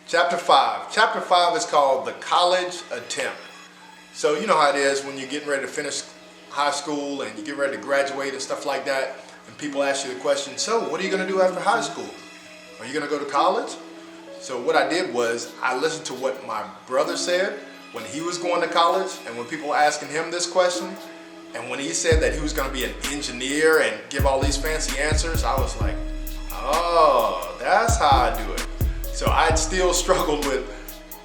Chapter 5. Chapter 5 is called The College Attempt. So you know how it is when you're getting ready to finish high school and you get ready to graduate and stuff like that, and people ask you the question, so what are you going to do after high school? Are you going to go to college? So what I did was I listened to what my brother said when he was going to college, and when people were asking him this question, and when he said that he was going to be an engineer and give all these fancy answers, I was like, oh, that's how I do it. So I'd still struggled with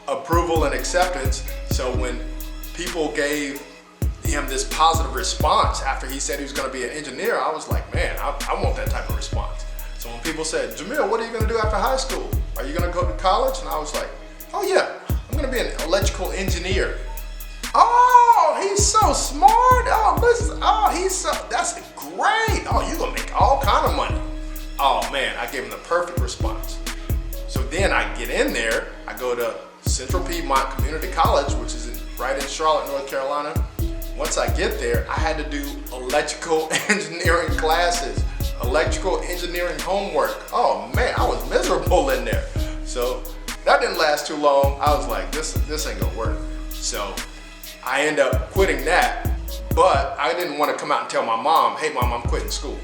approval and acceptance. So when people gave him this positive response after he said he was going to be an engineer, I was like, man, I want that type of response. So when people said, Jamil, what are you going to do after high school? Are you going to go to college? And I was like, oh yeah, I'm going to be an electrical engineer. Oh, he's so smart. Oh, listen. Oh, that's great. Oh, you're going to make all kind of money. Oh man, I gave him the perfect response. So then I get in there, I go to Central Piedmont Community College, which is right in Charlotte, North Carolina. Once I get there, I had to do electrical engineering classes, electrical engineering homework. Oh man, I was miserable in there. So that didn't last too long. I was like, this ain't gonna work. So I end up quitting that, but I didn't want to come out and tell my mom, hey mom, I'm quitting school.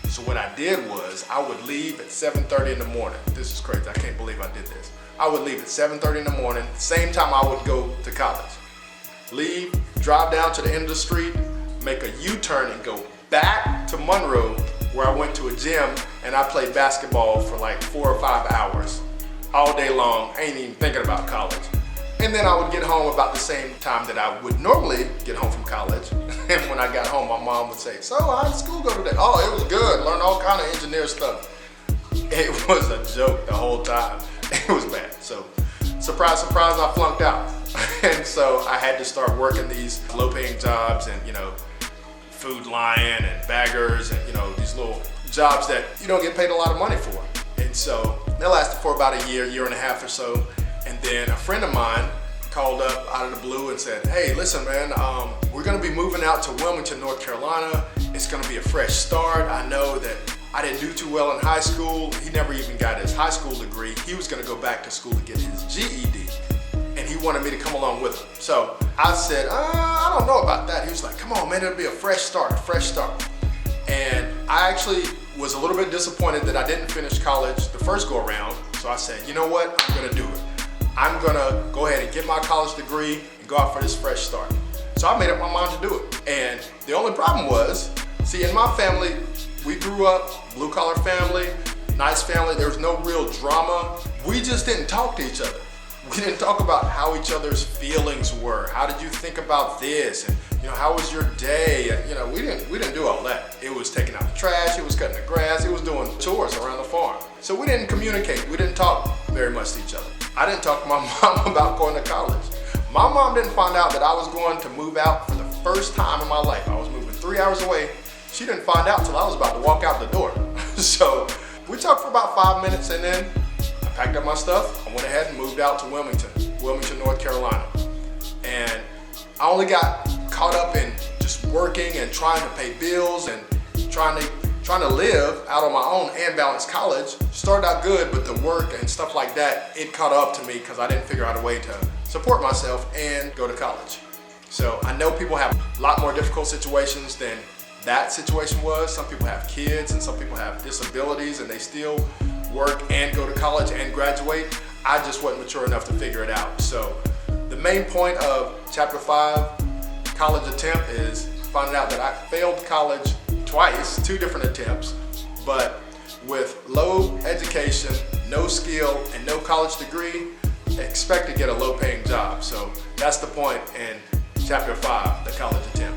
So what I did was I would leave at 7:30 in the morning. This is crazy, I can't believe I did this. I would leave at 7:30 in the morning, same time I would go to college. Leave, drive down to the end of the street, make a U-turn and go back to Monroe, where I went to a gym and I played basketball for like 4 or 5 hours all day long. I ain't even thinking about college. And then I would get home about the same time that I would normally get home from college. And when I got home, my mom would say, so how did school go today? Oh, it was good. Learned all kind of engineer stuff. It was a joke the whole time. It was bad. So surprise, surprise, I flunked out. And so I had to start working these low-paying jobs and, Food Lion and baggers and, these little jobs that you don't get paid a lot of money for. And so that lasted for about a year and a half or so. And then a friend of mine called up out of the blue and said, hey, listen, man, we're going to be moving out to Wilmington, North Carolina. It's going to be a fresh start. I know that I didn't do too well in high school. He never even got his high school degree. He was going to go back to school to get his GED. And he wanted me to come along with him. So I said, I don't know about that. He was like, come on, man, it'll be a fresh start. And I actually was a little bit disappointed that I didn't finish college the first go around. So I said, you know what, I'm going to do it. I'm gonna go ahead and get my college degree and go out for this fresh start. So I made up my mind to do it. And the only problem was, see, in my family, we grew up, blue collar family, nice family, there was no real drama. We just didn't talk to each other. We didn't talk about how each other's feelings were. How did you think about this? And how was your day? And we didn't do all that. It was taking out the trash, it was cutting the grass, it was doing chores around the farm. So we didn't communicate, we didn't talk very much to each other. I didn't talk to my mom about going to college. My mom didn't find out that I was going to move out for the first time in my life. I was moving 3 hours away. She didn't find out till I was about to walk out the door. So we talked for about 5 minutes, and then I packed up my stuff. I went ahead and moved out to Wilmington, North Carolina. And I only got caught up in just working and trying to pay bills and trying to live out on my own and balance college. Started out good, but the work and stuff like that, it caught up to me because I didn't figure out a way to support myself and go to college. So I know people have a lot more difficult situations than that situation was. Some people have kids and some people have disabilities and they still work and go to college and graduate. I just wasn't mature enough to figure it out. So the main point of Chapter 5, College Attempt, is finding out that I failed college twice, 2 different attempts, but with low education, no skill, and no college degree, expect to get a low-paying job. So that's the point in Chapter 5, the College Attempt.